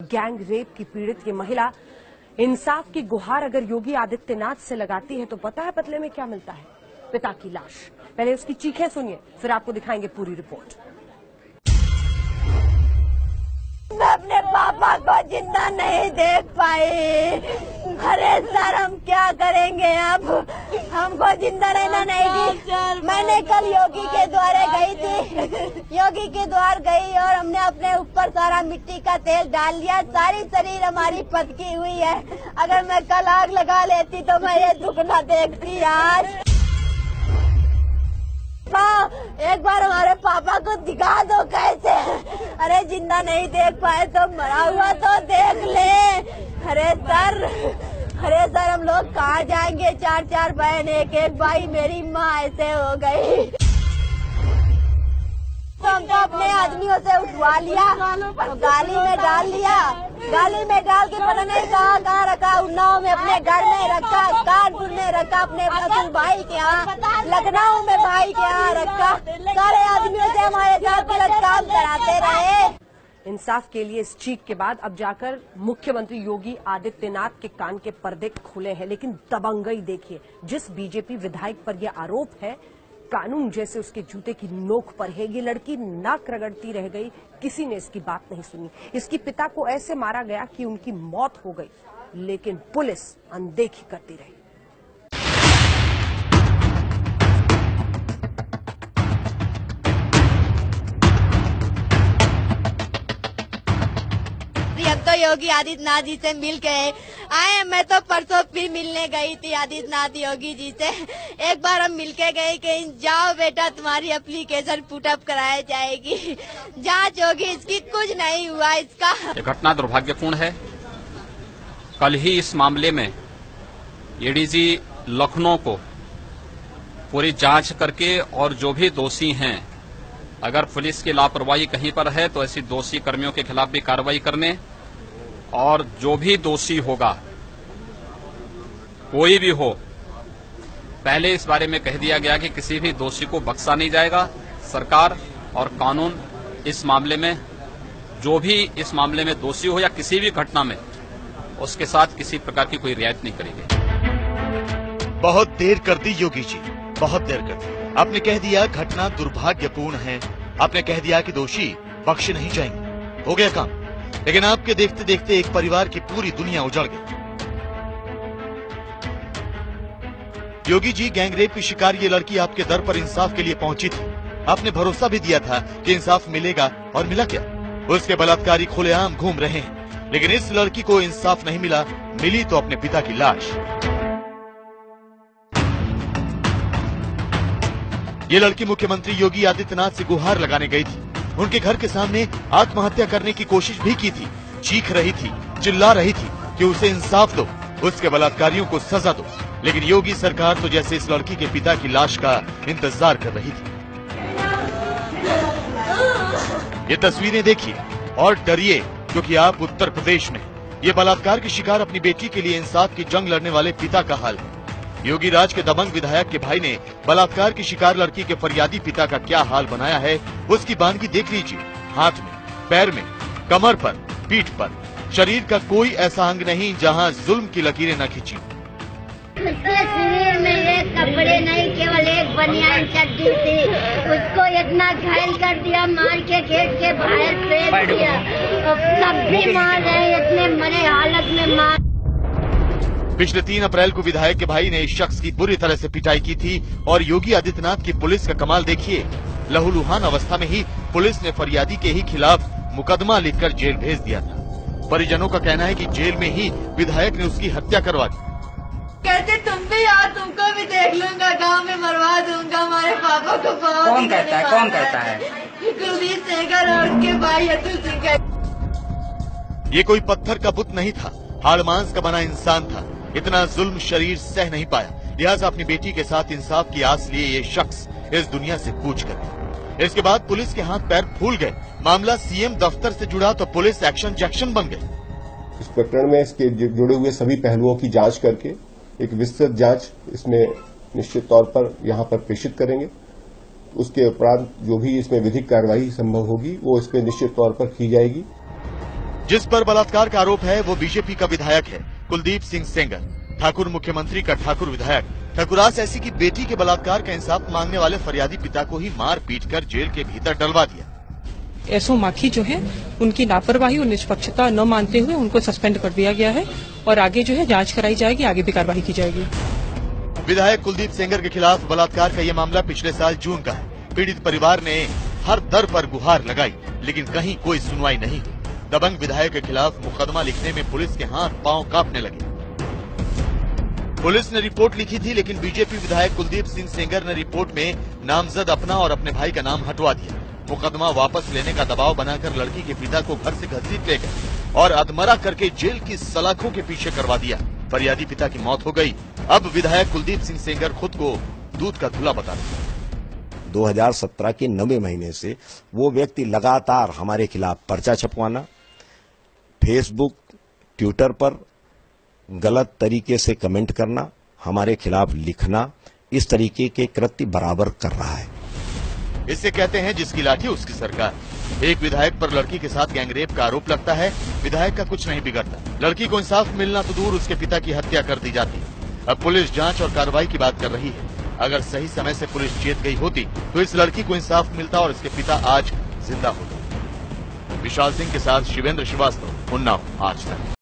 Gang rape की पीड़ित ये महिला इंसाफ की गुहार अगर योगी आदित्यनाथ से लगाती है तो पता है बदले में क्या मिलता है? पिता की लाश। पहले उसकी चीखें सुनिए, फिर आपको दिखाएंगे पूरी रिपोर्ट। मैं अपने पापा को जिंदा नहीं देख पाई। अरे सर, हम क्या करेंगे अब? हमको जिंदा रहना नहीं दी। मैंने कल योगी के द्वारे गई थी, योगी के द्वार गई और हमने अपने ऊपर सारा मिट्टी का तेल डाल लिया। सारी शरीर हमारी पतकी हुई है। अगर मैं कल आग लगा लेती तो मैं ये दुख न देखती आज। एक बार हमारे पापा को दिखा दो कैसे। अरे जिंदा नहीं देख पाए तो मरा हुआ तो देख ले। अरे सर हम लोग कहाँ जाएंगे? 4 बहन, एक भाई। मेरी माँ ऐसे हो गई तो हम तो अपने आदमियों से उठवा लिया, गाली में डाल लिया। गाली में डाल के पता नहीं कहाँ रखा। उन्नाव में अपने घर में रखा, कानपुर में रखा, अपने असल भाई के यहाँ, लखनऊ में भाई के यहाँ रखा। सारे आदमियों से हमारे साथ गलत काम कराते रहे। इंसाफ के लिए इस चीख के बाद अब जाकर मुख्यमंत्री योगी आदित्यनाथ के कान के पर्दे खुले हैं। लेकिन दबंगई देखिए, जिस बीजेपी विधायक पर यह आरोप है कानून जैसे उसके जूते की नोक पर है, ये लड़की नाक रगड़ती रह गई। किसी ने इसकी बात नहीं सुनी। इसकी पिता को ऐसे मारा गया कि उनकी मौत हो गई, लेकिन पुलिस अनदेखी करती रही। अब तो योगी आदित्यनाथ जी से मिल के आए। मैं तो परसों फिर मिलने गई थी आदित्यनाथ योगी जी से। एक बार हम मिलके गए कि जाओ बेटा, तुम्हारी एप्लीकेशन पुटअप कराई जाएगी, जांच होगी। इसकी कुछ नहीं हुआ। इसका ये घटना दुर्भाग्यपूर्ण है। कल ही इस मामले में एडीजी लखनऊ को पूरी जांच करके और जो भी दोषी हैं, अगर पुलिस की लापरवाही कहीं पर है तो ऐसी दोषी कर्मियों के खिलाफ भी कार्रवाई करने, और जो भी दोषी होगा, कोई भी हो, पहले इस बारे में कह दिया गया कि किसी भी दोषी को बख्शा नहीं जाएगा। सरकार और कानून इस मामले में, जो भी इस मामले में दोषी हो या किसी भी घटना में, उसके साथ किसी प्रकार की कोई रियायत नहीं करेगी। बहुत देर कर दी योगी जी, बहुत देर कर दी। आपने कह दिया घटना दुर्भाग्यपूर्ण है, आपने कह दिया कि दोषी बख्शे नहीं जाएंगे, हो गया काम। लेकिन आपके देखते देखते एक परिवार की पूरी दुनिया उजड़ गई। योगी जी, गैंगरेप की शिकार ये लड़की आपके दर पर इंसाफ के लिए पहुंची थी। आपने भरोसा भी दिया था कि इंसाफ मिलेगा, और मिला क्या? उसके बलात्कारी खुलेआम घूम रहे हैं। लेकिन इस लड़की को इंसाफ नहीं मिला, मिली तो अपने पिता की लाश। ये लड़की मुख्यमंत्री योगी आदित्यनाथ से गुहार लगाने गई थी। उनके घर के सामने आत्महत्या करने की कोशिश भी की थी। चीख रही थी, चिल्ला रही थी कि उसे इंसाफ दो, उसके बलात्कारियों को सजा दो। लेकिन योगी सरकार तो जैसे इस लड़की के पिता की लाश का इंतजार कर रही थी। ये तस्वीरें देखिए और डरिए, क्योंकि आप उत्तर प्रदेश में ये बलात्कार की शिकार अपनी बेटी के लिए इंसाफ की जंग लड़ने वाले पिता का हाल है। योगी राज के दबंग विधायक के भाई ने बलात्कार की शिकार लड़की के फरियादी पिता का क्या हाल बनाया है, उसकी बानगी देख लीजिए। हाथ में, पैर में, कमर पर, पीठ पर, शरीर का कोई ऐसा अंग नहीं जहां जुल्म की लकीरें न खींची। उसके शरीर में एक कपड़े नहीं, केवल एक बनियान चड्डी थी। उसको इतना घायल कर दिया, मार के गेट के बाहर फेंक दिया। सब भी मार रहे, इतने मरे हालत में मार। पिछले 3 अप्रैल को विधायक के भाई ने इस शख्स की बुरी तरह से पिटाई की थी, और योगी आदित्यनाथ की पुलिस का कमाल देखिए। लहूलुहान अवस्था में ही पुलिस ने फरियादी के ही खिलाफ मुकदमा लिखकर जेल भेज दिया था। परिजनों का कहना है कि जेल में ही विधायक ने उसकी हत्या करवा दी। कहते तुम भी आओ, तुमको भी देख लूंगा, गाँव में मरवा दूंगा। हमारे पापा को कौन कहता है? कुलदीप सेंगर और उसके भाई अतुल सिंह। ये कोई पत्थर का बुत नहीं था, हाड़ मांस का बना इंसान था। इतना जुल्म शरीर सह नहीं पाया, लिहाजा अपनी बेटी के साथ इंसाफ की आस लिए ये शख्स इस दुनिया से कूच कर गया। इसके बाद पुलिस के हाथ पैर फूल गए। मामला सीएम दफ्तर से जुड़ा तो पुलिस एक्शन जैक्शन बन गई। इस प्रकरण में इसके जुड़े हुए सभी पहलुओं की जांच करके एक विस्तृत जांच इसमें निश्चित तौर पर यहां पर प्रेषित करेंगे। उसके उपरांत जो भी इसमें विधिक कार्यवाही संभव होगी वो इसमें निश्चित तौर पर की जाएगी। जिस पर बलात्कार का आरोप है वो बीजेपी का विधायक है कुलदीप सिंह सेंगर। ठाकुर मुख्यमंत्री का ठाकुर विधायक ठकुरास ऐसी की बेटी के बलात्कार का इंसाफ मांगने वाले फरियादी पिता को ही मार पीट कर जेल के भीतर डलवा दिया। एसओ माखी जो है उनकी लापरवाही और निष्पक्षता न मानते हुए उनको सस्पेंड कर दिया गया है और आगे जो है जांच कराई जाएगी, आगे भी कार्रवाई की जाएगी। विधायक कुलदीप सेंगर के खिलाफ बलात्कार का ये मामला पिछले साल जून का है। पीड़ित परिवार ने हर दर पर गुहार लगाई लेकिन कहीं कोई सुनवाई नहीं हुई। दबंग विधायक के खिलाफ मुकदमा लिखने में पुलिस के हाथ पांव कांपने लगे। पुलिस ने रिपोर्ट लिखी थी लेकिन बीजेपी विधायक कुलदीप सिंह सेंगर ने रिपोर्ट में नामजद अपना और अपने भाई का नाम हटवा दिया। मुकदमा वापस लेने का दबाव बनाकर लड़की के पिता को घर से घसीट ले गए और अधमरा करके जेल की सलाखों के पीछे करवा दिया। फरियादी पिता की मौत हो गई। अब विधायक कुलदीप सिंह सेंगर खुद को दूध का धुला बता रहे हैं। 2017 के 9वें महीने से वो व्यक्ति लगातार हमारे खिलाफ पर्चा छपवाना, फेसबुक, ट्विटर पर गलत तरीके से कमेंट करना, हमारे खिलाफ लिखना, इस तरीके के कृत्य बराबर कर रहा है। इससे कहते हैं जिसकी लाठी उसकी सरकार। एक विधायक पर लड़की के साथ गैंगरेप का आरोप लगता है, विधायक का कुछ नहीं बिगड़ता। लड़की को इंसाफ मिलना तो दूर, उसके पिता की हत्या कर दी जाती। अब पुलिस जांच और कार्रवाई की बात कर रही है। अगर सही समय से पुलिस चेत गई होती तो इस लड़की को इंसाफ मिलता और इसके पिता आज जिंदा होते। विशाल सिंह के साथ शिवेंद्र श्रीवास्तव, उन्नाव, आज तक।